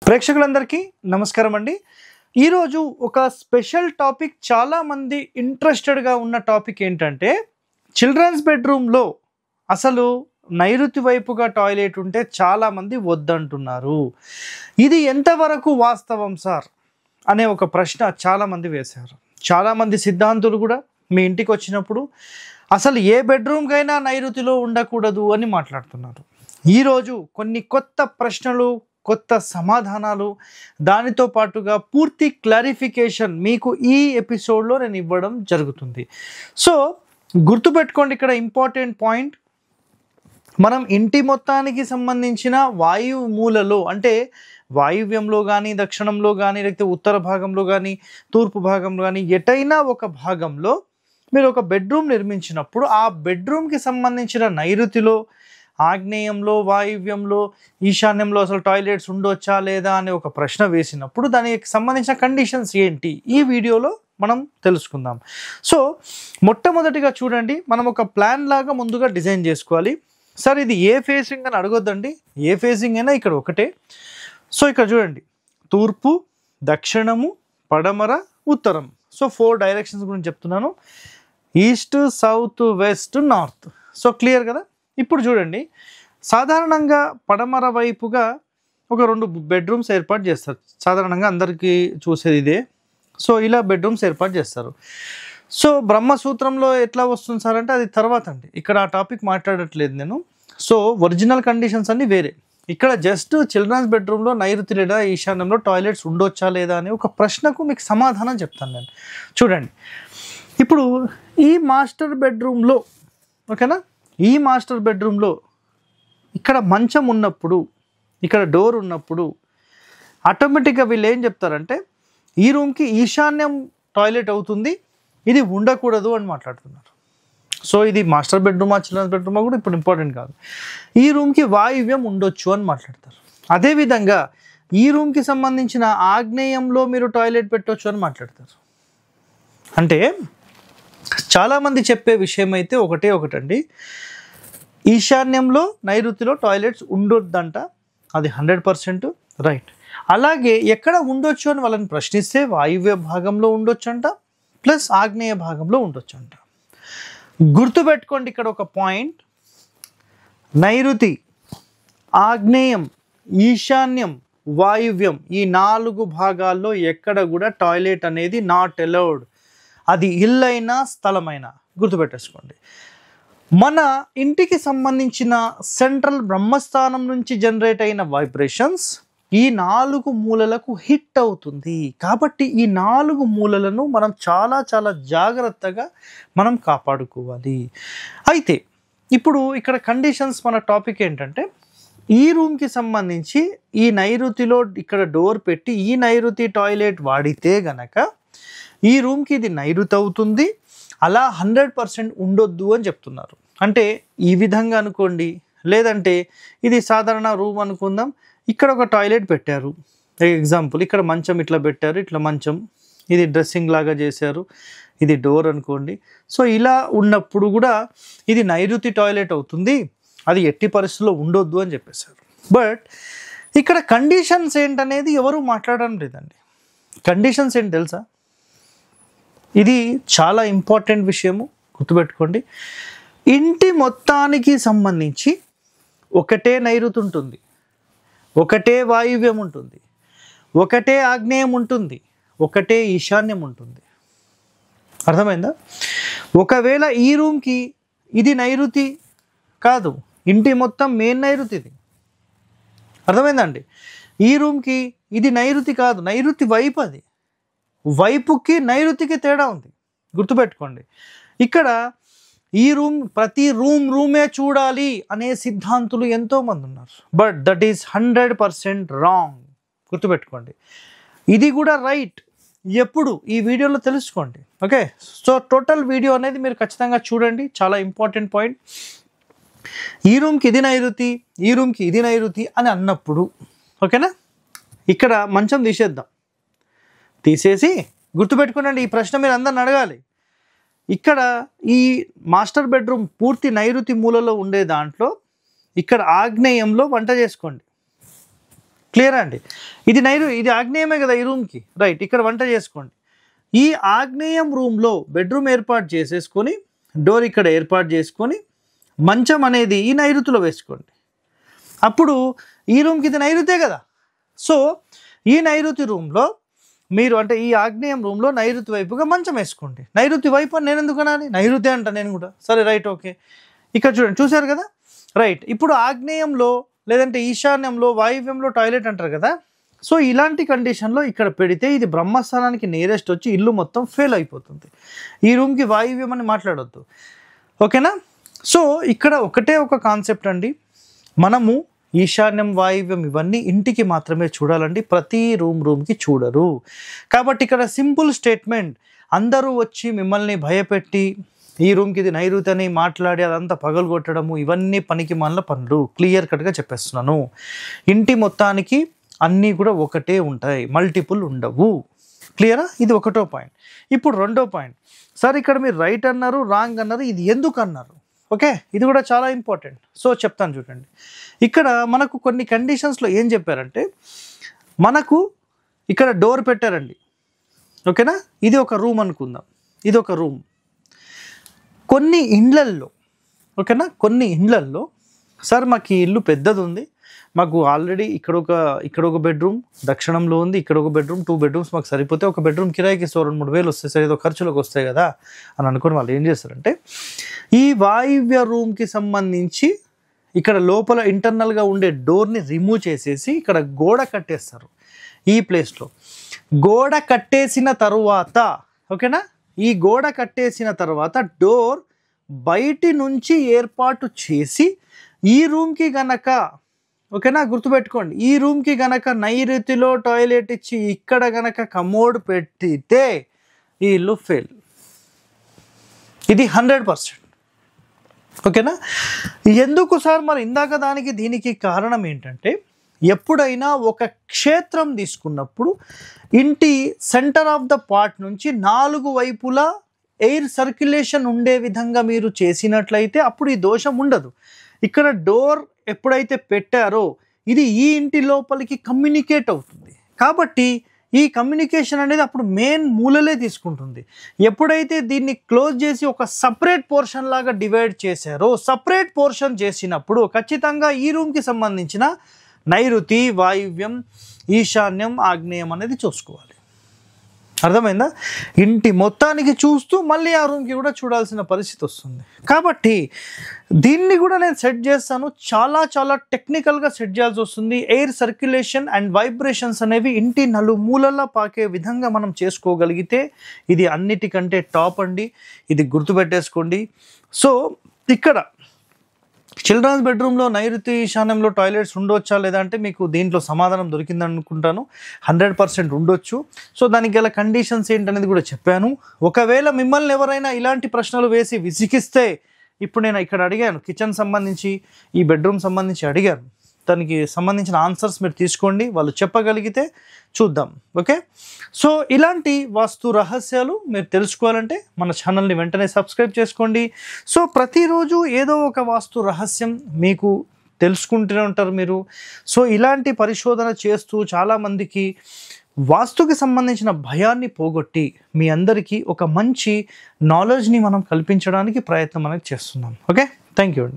ప్రేక్షకులందరికీ నమస్కారం అండి. ఈరోజు ఒక స్పెషల్ టాపిక్, చాలామంది ఇంట్రెస్టెడ్గా ఉన్న టాపిక్ ఏంటంటే, చిల్డ్రన్స్ బెడ్రూమ్లో అసలు నైరుతి వైపుగా టాయిలెట్ ఉంటే చాలామంది వద్దంటున్నారు. ఇది ఎంతవరకు వాస్తవం సార్ అనే ఒక ప్రశ్న చాలామంది వేశారు. చాలామంది సిద్ధాంతులు కూడా మీ ఇంటికి వచ్చినప్పుడు అసలు ఏ బెడ్రూమ్కైనా నైరుతిలో ఉండకూడదు అని మాట్లాడుతున్నారు. ఈరోజు కొన్ని కొత్త ప్రశ్నలు, కొత్త సమాధానాలు, దానితో పాటుగా పూర్తి క్లారిఫికేషన్ మీకు ఈ ఎపిసోడ్లో నేను ఇవ్వడం జరుగుతుంది. సో గుర్తుపెట్టుకోండి, ఇక్కడ ఇంపార్టెంట్ పాయింట్, మనం ఇంటి మొత్తానికి సంబంధించిన వాయు మూలలో, అంటే వాయువ్యంలో కానీ, దక్షిణంలో కానీ, లేకపోతే ఉత్తర భాగంలో కానీ, తూర్పు భాగంలో కానీ, ఎటైనా ఒక భాగంలో మీరు ఒక బెడ్రూమ్ నిర్మించినప్పుడు ఆ బెడ్రూమ్కి సంబంధించిన నైరుతిలో, ఆగ్నేయంలో, వాయువ్యంలో, ఈశాన్యంలో అసలు టాయిలెట్స్ ఉండొచ్చా లేదా అనే ఒక ప్రశ్న వేసినప్పుడు దానికి సంబంధించిన కండిషన్స్ ఏంటి ఈ వీడియోలో మనం తెలుసుకుందాం. సో మొట్టమొదటిగా చూడండి, మనం ఒక ప్లాన్ లాగా ముందుగా డిజైన్ చేసుకోవాలి. సార్ ఇది ఏ ఫేసింగ్ అని అడగొద్దండి, ఏ ఫేసింగ్ అయినా ఇక్కడ ఒకటే. సో ఇక్కడ చూడండి, తూర్పు, దక్షిణము, పడమర, ఉత్తరం. సో 4 డైరెక్షన్స్ గురించి చెప్తున్నాను, east, south, west, north. So clear కదా. ఇప్పుడు చూడండి, సాధారణంగా పడమర వైపుగా ఒక 2 బెడ్రూమ్స్ ఏర్పాటు చేస్తారు. సాధారణంగా అందరికీ చూసేది ఇదే. సో ఇలా బెడ్రూమ్స్ ఏర్పాటు చేస్తారు. సో బ్రహ్మసూత్రంలో ఎట్లా వస్తుంది సార్ అంటే అది తర్వాత అండి, ఇక్కడ ఆ టాపిక్ మాట్లాడట్లేదు నేను. సో ఒరిజినల్ కండిషన్స్ అన్నీ వేరే. ఇక్కడ జస్ట్ చిల్డ్రన్స్ బెడ్రూమ్లో నైరుతి లేదా ఈశాన్యంలో టాయిలెట్స్ ఉండొచ్చా లేదా అని ఒక ప్రశ్నకు మీకు సమాధానం చెప్తాను నేను. చూడండి, ఇప్పుడు ఈ మాస్టర్ బెడ్రూమ్లో, ఓకేనా, ఈ మాస్టర్ బెడ్రూమ్లో ఇక్కడ మంచం ఉన్నప్పుడు, ఇక్కడ డోర్ ఉన్నప్పుడు ఆటోమేటిక్గా వీళ్ళు ఏం చెప్తారంటే ఈ రూమ్కి ఈశాన్యం టాయిలెట్ అవుతుంది, ఇది ఉండకూడదు అని మాట్లాడుతున్నారు. సో ఇది మాస్టర్ బెడ్రూమా చిల్డ్రన్స్ బెడ్రూమా కూడా ఇప్పుడు ఇంపార్టెంట్ కాదు. ఈ రూమ్కి వాయువ్యం ఉండొచ్చు అని మాట్లాడతారు. అదేవిధంగా ఈ రూమ్కి సంబంధించిన ఆగ్నేయంలో మీరు టాయిలెట్ పెట్టవచ్చు అని మాట్లాడతారు. అంటే చాలామంది చెప్పే విషయం అయితే ఒకటండి, ఈశాన్యంలో నైరుతిలో టాయిలెట్స్ ఉండొద్దంట. అది 100% రైట్. అలాగే ఎక్కడ ఉండొచ్చు అని వాళ్ళని ప్రశ్నిస్తే వాయువ్య భాగంలో ఉండొచ్చంట, ప్లస్ ఆగ్నేయ భాగంలో ఉండొచ్చంట. గుర్తుపెట్టుకోండి ఇక్కడ ఒక పాయింట్, నైరుతి, ఆగ్నేయం, ఈశాన్యం, వాయువ్యం, ఈ 4 భాగాల్లో ఎక్కడ కూడా టాయిలెట్ అనేది నాట్ అలౌడ్. అది ఇల్లైనా స్థలమైనా గుర్తుపెట్టేసుకోండి. మన ఇంటికి సంబంధించిన సెంట్రల్ బ్రహ్మస్థానం నుంచి జనరేట్ అయిన వైబ్రేషన్స్ ఈ 4 మూలలకు హిట్ అవుతుంది. కాబట్టి ఈ 4 మూలలను మనం చాలా చాలా జాగ్రత్తగా మనం కాపాడుకోవాలి. అయితే ఇప్పుడు ఇక్కడ కండిషన్స్, మన టాపిక్ ఏంటంటే, ఈ రూమ్కి సంబంధించి ఈ నైరుతిలో ఇక్కడ డోర్ పెట్టి ఈ నైరుతి టాయిలెట్ వాడితే గనక ఈ రూమ్కి ఇది నైరుతి అవుతుంది, అలా 100% ఉండొద్దు అని చెప్తున్నారు. అంటే ఈ విధంగా అనుకోండి, లేదంటే ఇది సాధారణ రూమ్ అనుకుందాం, ఇక్కడ ఒక టాయిలెట్ పెట్టారు, ఎగ్జాంపుల్ ఇక్కడ మంచం ఇట్లా పెట్టారు, ఇట్లా మంచం, ఇది డ్రెస్సింగ్ లాగా చేశారు, ఇది డోర్ అనుకోండి. సో ఇలా ఉన్నప్పుడు కూడా ఇది నైరుతి టాయిలెట్ అవుతుంది, అది ఎట్టి పరిస్థితుల్లో ఉండొద్దు అని చెప్పేశారు. బట్ ఇక్కడ కండిషన్స్ ఏంటనేది ఎవరు మాట్లాడడం లేదండి. కండిషన్స్ ఏంటి తెలుసా, ఇది చాలా ఇంపార్టెంట్ విషయము, గుర్తుపెట్టుకోండి. ఇంటి మొత్తానికి సంబంధించి ఒకటే నైరుతి ఉంటుంది, ఒకటే వాయువ్యం ఉంటుంది, ఒకటే ఆగ్నేయం ఉంటుంది, ఒకటే ఈశాన్యం ఉంటుంది. అర్థమైందా? ఒకవేళ ఈ రూమ్కి ఇది నైరుతి కాదు, ఇంటి మొత్తం మెయిన్ నైరుతి ఇది, అర్థమైందండి. ఈ రూమ్కి ఇది నైరుతి కాదు, నైరుతి వైపు, అది వైపుకి నైరుతికి తేడా ఉంది, గుర్తుపెట్టుకోండి. ఇక్కడ ఈ రూమ్, ప్రతి రూమే చూడాలి అనే సిద్ధాంతులు ఎంతోమంది ఉన్నారు. బట్ దట్ ఈస్ 100% రాంగ్, గుర్తుపెట్టుకోండి. ఇది కూడా రైట్, ఎప్పుడు ఈ వీడియోలో తెలుసుకోండి. ఓకే, సో టోటల్ వీడియో అనేది మీరు ఖచ్చితంగా చూడండి, చాలా ఇంపార్టెంట్ పాయింట్. ఈ రూమ్కి ఇది నైరుతి, ఈ రూమ్కి ఇది నైరుతి అని అన్నప్పుడు, ఓకేనా, ఇక్కడ మంచం తీసేసి గుర్తుపెట్టుకోండి, ఈ ప్రశ్న మీరు అందరిని అడగాలి. ఇక్కడ ఈ మాస్టర్ బెడ్రూమ్ పూర్తి నైరుతి మూలలో ఉండే దాంట్లో ఇక్కడ ఆగ్నేయంలో వంట చేసుకోండి. క్లియరా అండి? ఇది ఆగ్నేయమే కదా ఈ రూమ్కి, రైట్. ఇక్కడ వంట చేసుకోండి. ఈ ఆగ్నేయం రూమ్లో బెడ్రూమ్ ఏర్పాటు చేసేసుకొని డోర్ ఇక్కడ ఏర్పాటు చేసుకొని మంచం అనేది ఈ నైరుతిలో వేసుకోండి. అప్పుడు ఈ రూమ్కి ఇది నైరుతే కదా. సో ఈ నైరుతి రూమ్లో మీరు అంటే ఈ ఆగ్నేయం రూమ్లో నైరుతి వైపుగా మంచం వేసుకోండి. నైరుతి వైపు అని నేను ఎందుకు అనాలి? నైరుతి అంట నేను కూడా. సరే రైట్, ఓకే. ఇక్కడ చూడండి, చూశారు కదా, రైట్. ఇప్పుడు ఆగ్నేయంలో లేదంటే ఈశాన్యంలో వాయువ్యంలో టాయిలెట్ అంటారు కదా. సో ఇలాంటి కండిషన్లో ఇక్కడ పెడితే ఇది బ్రహ్మస్థానానికి నియరెస్ట్ వచ్చి ఇల్లు మొత్తం ఫెయిల్ అయిపోతుంది. ఈ రూమ్కి వాయువ్యం అని మాట్లాడొద్దు, ఓకేనా? సో ఇక్కడ ఒకటే ఒక కాన్సెప్ట్ అండి, మనము ఈశాన్యం వాయువ్యం ఇవన్నీ ఇంటికి మాత్రమే చూడాలండి, ప్రతి రూమ్కి చూడరు. కాబట్టి ఇక్కడ సింపుల్ స్టేట్మెంట్, అందరూ వచ్చి మిమ్మల్ని భయపెట్టి ఈ రూమ్కి ఇది నైరుతి అని మాట్లాడి అదంతా పగలగొట్టడము ఇవన్నీ పనికి మాలిన పనులు. క్లియర్ కట్గా చెప్పేస్తున్నాను. ఇంటి మొత్తానికి అన్నీ కూడా ఒకటే ఉంటాయి, మల్టిపుల్ ఉండవు. క్లియరా? ఇది ఒకటో పాయింట్. ఇప్పుడు రెండో పాయింట్, సార్ ఇక్కడ మీరు రైట్ అన్నారు, రాంగ్ అన్నారు, ఇది ఎందుకు అన్నారు? ఓకే, ఇది కూడా చాలా ఇంపార్టెంట్. సో చెప్తాను చూడండి. ఇక్కడ మనకు కొన్ని కండిషన్స్లో ఏం చెప్పారంటే, మనకు ఇక్కడ డోర్ పెట్టారండి, ఓకేనా? ఇది ఒక రూమ్ అనుకుందాం, ఇది ఒక రూమ్. కొన్ని ఇండ్లల్లో, ఓకేనా, కొన్ని ఇండ్లల్లో సార్ మాకు ఈ ఇల్లు పెద్దది ఉంది, మాకు ఆల్రెడీ ఇక్కడ ఒక బెడ్రూమ్ దక్షిణంలో ఉంది, ఇక్కడ ఒక బెడ్రూమ్, 2 బెడ్రూమ్స్ మాకు సరిపోతే ఒక బెడ్రూమ్ కిరాయికి ఇస్తే 2-3 వేలు వస్తాయి సార్, ఏదో ఖర్చులకు వస్తాయి కదా అని అనుకుని వాళ్ళు ఏం చేస్తారంటే, ఈ వాయువ్య రూమ్కి సంబంధించి ఇక్కడ లోపల ఇంటర్నల్గా ఉండే డోర్ని రిమూవ్ చేసేసి ఇక్కడ గోడ కట్టేస్తారు. ఈ ప్లేస్లో గోడ కట్టేసిన తరువాత, ఓకేనా, ఈ గోడ కట్టేసిన తర్వాత డోర్ బయటి నుంచి ఏర్పాటు చేసి ఈ రూమ్కి గనక, ఓకేనా, గుర్తుపెట్టుకోండి, ఈ రూమ్కి గనక నైరుతిలో టాయిలెట్ ఇచ్చి ఇక్కడ గనక కమోడ్ పెట్టితే ఈ ఇల్లు ఫెయిల్. ఇది 100%, ఓకేనా? ఎందుకు సార్ మరి ఇందాక దానికి దీనికి కారణం ఏంటంటే, ఎప్పుడైనా ఒక క్షేత్రం తీసుకున్నప్పుడు ఇంటి సెంటర్ ఆఫ్ ద పార్ట్ నుంచి 4 వైపులా ఎయిర్ సర్క్యులేషన్ ఉండే విధంగా మీరు చేసినట్లయితే అప్పుడు ఈ దోషం ఉండదు. ఇక్కడ డోర్ ఎప్పుడైతే పెట్టారో ఇది ఈ ఇంటి లోపలికి కమ్యూనికేట్ అవుతుంది, కాబట్టి ఈ కమ్యూనికేషన్ అనేది అప్పుడు మెయిన్ మూలలే తీసుకుంటుంది. ఎప్పుడైతే దీన్ని క్లోజ్ చేసి ఒక సపరేట్ పోర్షన్ లాగా డివైడ్ చేశారో, సపరేట్ పోర్షన్ చేసినప్పుడు ఖచ్చితంగా ఈ రూమ్కి సంబంధించిన నైరుతి, వాయువ్యం, ఈశాన్యం, ఆగ్నేయం అనేది చూసుకోవాలి. అర్థమైందా? ఇంటి మొత్తానికి చూస్తూ మళ్ళీ ఆ రూమ్కి కూడా చూడాల్సిన పరిస్థితి వస్తుంది. కాబట్టి దీన్ని కూడా నేను సెట్ చేస్తాను, చాలా చాలా టెక్నికల్గా సెట్ చేయాల్సి వస్తుంది. ఎయిర్ సర్క్యులేషన్ అండ్ వైబ్రేషన్స్ అనేవి ఇంటి నలుమూలలా పాకే విధంగా మనం చేసుకోగలిగితే ఇది అన్నిటికంటే టాప్ అండి. ఇది గుర్తుపెట్టేసుకోండి. సో ఇక్కడ చిల్డ్రన్స్ బెడ్రూమ్లో నైరుతి ఈశాన్యంలో టాయిలెట్స్ ఉండొచ్చా లేదా అంటే మీకు దీంట్లో సమాధానం దొరికిందని అనుకుంటాను. 100% ఉండొచ్చు. సో దానికి గల కండిషన్స్ ఏంటనేది కూడా చెప్పాను. ఒకవేళ మిమ్మల్ని ఎవరైనా ఇలాంటి ప్రశ్నలు వేసి విసిగిస్తే, ఇప్పుడు నేను ఇక్కడ అడిగాను, కిచెన్ సంబంధించి ఈ బెడ్రూమ్ సంబంధించి అడిగాను, దానికి సంబంధించిన ఆన్సర్స్ మీరు తీసుకోండి, వాళ్ళు చెప్పగలిగితే చూద్దాం. ఓకే, సో ఇలాంటి వాస్తు రహస్యాలు మీరు తెలుసుకోవాలంటే మన ఛానల్ని వెంటనే సబ్స్క్రైబ్ చేసుకోండి. సో ప్రతిరోజు ఏదో ఒక వాస్తు రహస్యం మీకు తెలుసుకుంటూనే ఉంటారు మీరు. సో ఇలాంటి పరిశోధన చేస్తూ చాలామందికి వాస్తుకి సంబంధించిన భయాన్ని పోగొట్టి మీ అందరికీ ఒక మంచి నాలెడ్జ్ని మనం కల్పించడానికి ప్రయత్నం అనేది చేస్తున్నాం. ఓకే, థ్యాంక్ యూ అండి.